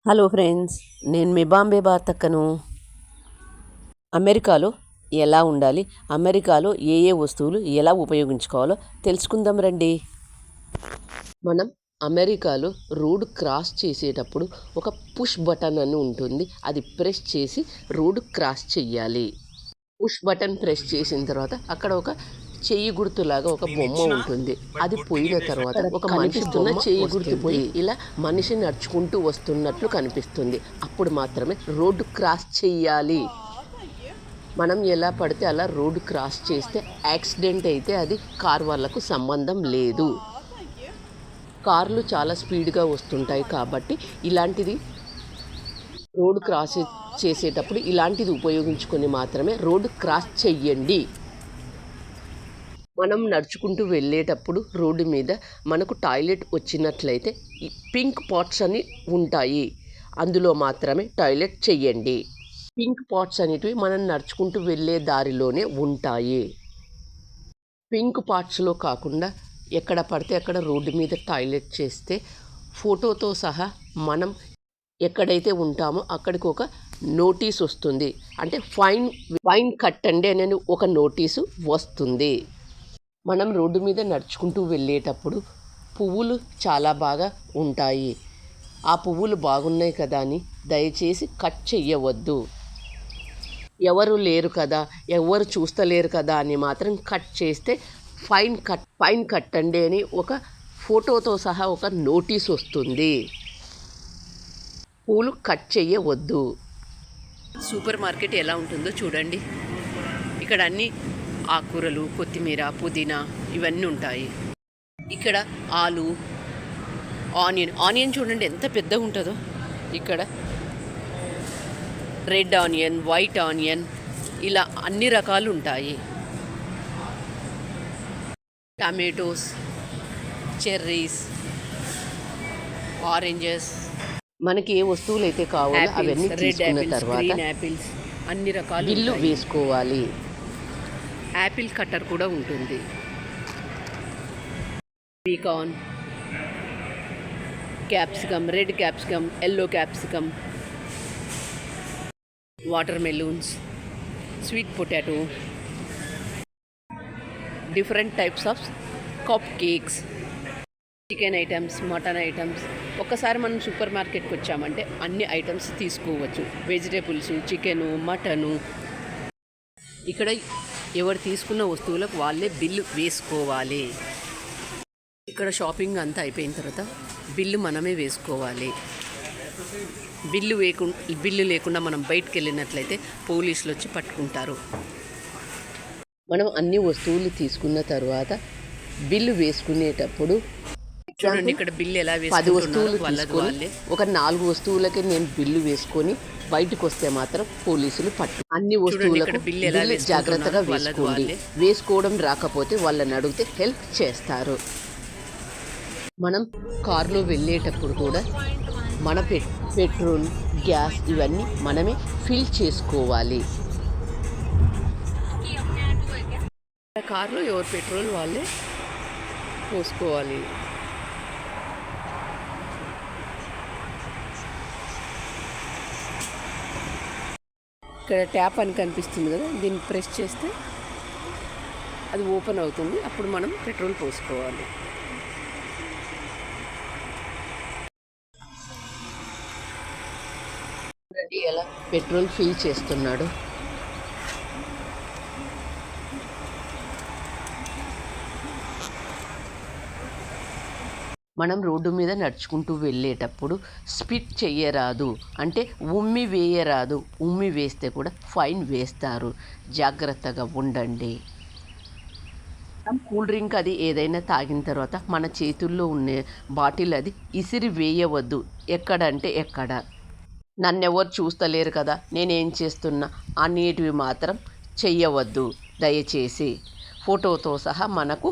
Hello friends, నేను మీ బాంబే బాతక్కను. అమెరికాలో ఎలా ఉండాలి, అమెరికాలో ఏ ఏ వస్తువులు ఎలా ఉపయోగించుకోవాలో తెలుసుకుందాం రండి. మనం అమెరికాలో రోడ్డు క్రాస్ చేసేటప్పుడు ఒక పుష్ బటన్ అని ఉంటుంది. అది ప్రెస్ చేసి రోడ్డు క్రాస్ చెయ్యాలి. పుష్ బటన్ ప్రెస్ చేసిన తర్వాత అక్కడ ఒక చెయ్యి గుర్తులాగా ఒక బొమ్మ ఉంటుంది. అది పోయిన తర్వాత ఒక కనిపిస్తున్న చెయ్యి గుర్తు పోయి ఇలా మనిషి నడుచుకుంటూ వస్తున్నట్లు కనిపిస్తుంది. అప్పుడు మాత్రమే రోడ్డు క్రాస్ చెయ్యాలి. మనం ఎలా పడితే అలా రోడ్డు క్రాస్ చేస్తే యాక్సిడెంట్ అయితే అది కార్ వాళ్ళకు సంబంధం లేదు. కార్లు చాలా స్పీడ్గా వస్తుంటాయి కాబట్టి ఇలాంటిది రోడ్డు క్రాస్ చేసేటప్పుడు ఇలాంటిది ఉపయోగించుకొని మాత్రమే రోడ్డు క్రాస్ చెయ్యండి. మనం నడుచుకుంటూ వెళ్ళేటప్పుడు రోడ్డు మీద మనకు టాయిలెట్ వచ్చినట్లయితే ఈ పింక్ పాట్స్ అని ఉంటాయి. అందులో మాత్రమే టాయిలెట్ చెయ్యండి. పింక్ పాట్స్ అనేటివి మనం నడుచుకుంటూ వెళ్ళే దారిలోనే ఉంటాయి. పింక్ పాట్స్లో కాకుండా ఎక్కడ పడితే అక్కడ రోడ్డు మీద టాయిలెట్ చేస్తే ఫోటోతో సహా మనం ఎక్కడైతే ఉంటామో అక్కడికి ఒక నోటీస్ వస్తుంది. అంటే ఫైన్ కట్టండి అనే ఒక నోటీసు వస్తుంది. మనం రోడ్డు మీద నడుచుకుంటూ వెళ్ళేటప్పుడు పువ్వులు చాలా బాగా ఉంటాయి. ఆ పువ్వులు బాగున్నాయి కదా అని దయచేసి కట్ చెయ్యవద్దు. ఎవరు లేరు కదా, ఎవరు చూస్తలేరు కదా అని మాత్రం కట్ చేస్తే ఫైన్ కట్టండి అని ఒక ఫోటోతో సహా ఒక నోటీస్ వస్తుంది. పూలు కట్ చెయ్యవద్దు. సూపర్ మార్కెట్ ఎలా ఉంటుందో చూడండి. ఇక్కడ అన్ని ఆకుకూరలు, కొత్తిమీర, పుదీనా ఇవన్నీ ఉంటాయి. ఇక్కడ ఆలు, ఆనియన్ చూడండి ఎంత పెద్దగా ఉంటుందో. ఇక్కడ రెడ్ ఆనియన్, వైట్ ఆనియన్ ఇలా అన్ని రకాలు ఉంటాయి. టమాటోస్, చెర్రీస్, ఆరెంజెస్, మనకి ఏ వస్తువులు అయితే కావాలో అవన్నీ తీసుకున్న తర్వాత యాపిల్స్ అన్ని రకాలు బిల్లు వేసుకోవాలి. యాపిల్ కట్టర్ కూడా ఉంటుంది. Pecan, capsicum, red capsicum, yellow capsicum, watermelons, sweet potato, different types of cupcakes, chicken items, mutton items. ఒక్కసారి మనం సూపర్ మార్కెట్కి వచ్చామంటే అన్ని ఐటమ్స్ తీసుకోవచ్చు. Vegetables, chicken, mutton. ఇక్కడ ఎవరు తీసుకున్న వస్తువులకు వాళ్ళే బిల్లు వేసుకోవాలి. ఇక్కడ షాపింగ్ అంతా అయిపోయిన తర్వాత బిల్లు మనమే వేసుకోవాలి. బిల్లు లేకుండా మనం బయటకు వెళ్ళినట్లయితే పోలీసులు వచ్చి పట్టుకుంటారు. మనం అన్ని వస్తువులు తీసుకున్న తర్వాత బిల్లు వేసుకునేటప్పుడు చూడండి, ఇక్కడ బిల్లు ఎలా 10 వస్తువులు తీసుకొని ఒక 4 వస్తువులకి నేను బిల్లు వేసుకొని బయటకు వస్తే మాత్రం పోలీసులు అన్ని వస్తువులకు బిల్లు జాగ్రత్తగా వేసుకోండి. వేసుకోవడం రాకపోతే వాళ్ళని అడిగితే హెల్ప్ చేస్తారు. మనం కారులో వెళ్ళేటప్పుడు కూడా మన పెట్రోల్, గ్యాస్ ఇవన్నీ మనమే ఫిల్ చేసుకోవాలి. కారులో ఎవరు పెట్రోల్ వాళ్ళే పోసుకోవాలి. ఇక్కడ ట్యాప్ అని కనిపిస్తుంది కదా, దీన్ని ప్రెస్ చేస్తే అది ఓపెన్ అవుతుంది. అప్పుడు మనం పెట్రోల్ పోసుకోవాలి. ఎలా పెట్రోల్ ఫిల్ చేస్తున్నాడు. మనం రోడ్డు మీద నడుచుకుంటూ వెళ్ళేటప్పుడు స్పిట్ చెయ్యరాదు, అంటే ఉమ్మి వేయరాదు. ఉమ్మి వేస్తే కూడా ఫైన్ వేస్తారు. జాగ్రత్తగా ఉండండి. కూల్ డ్రింక్ అది ఏదైనా తాగిన తర్వాత మన చేతుల్లో ఉన్న బాటిల్ అది ఇసిరి వేయవద్దు. ఎక్కడంటే ఎక్కడ. నన్నెవరు చూస్తలేరు కదా, నేనేం చేస్తున్నా అనేటివి మాత్రం చెయ్యవద్దు దయచేసి. ఫోటోతో సహా మనకు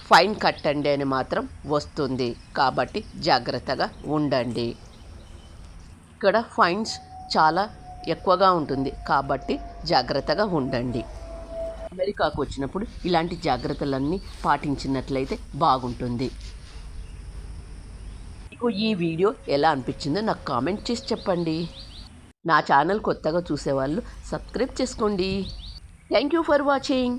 ఫైన్ కట్టండి అని మాత్రం వస్తుంది. కాబట్టి జాగ్రత్తగా ఉండండి. ఇక్కడ ఫైన్స్ చాలా ఎక్కువగా ఉంటుంది కాబట్టి జాగ్రత్తగా ఉండండి. అమెరికాకు వచ్చినప్పుడు ఇలాంటి జాగ్రత్తలన్నీ పాటించినట్లయితే బాగుంటుంది. మీకు ఈ వీడియో ఎలా అనిపించిందో నాకు కామెంట్ చేసి చెప్పండి. నా ఛానల్ కొత్తగా చూసేవాళ్ళు సబ్స్క్రైబ్ చేసుకోండి. Thank you for watching.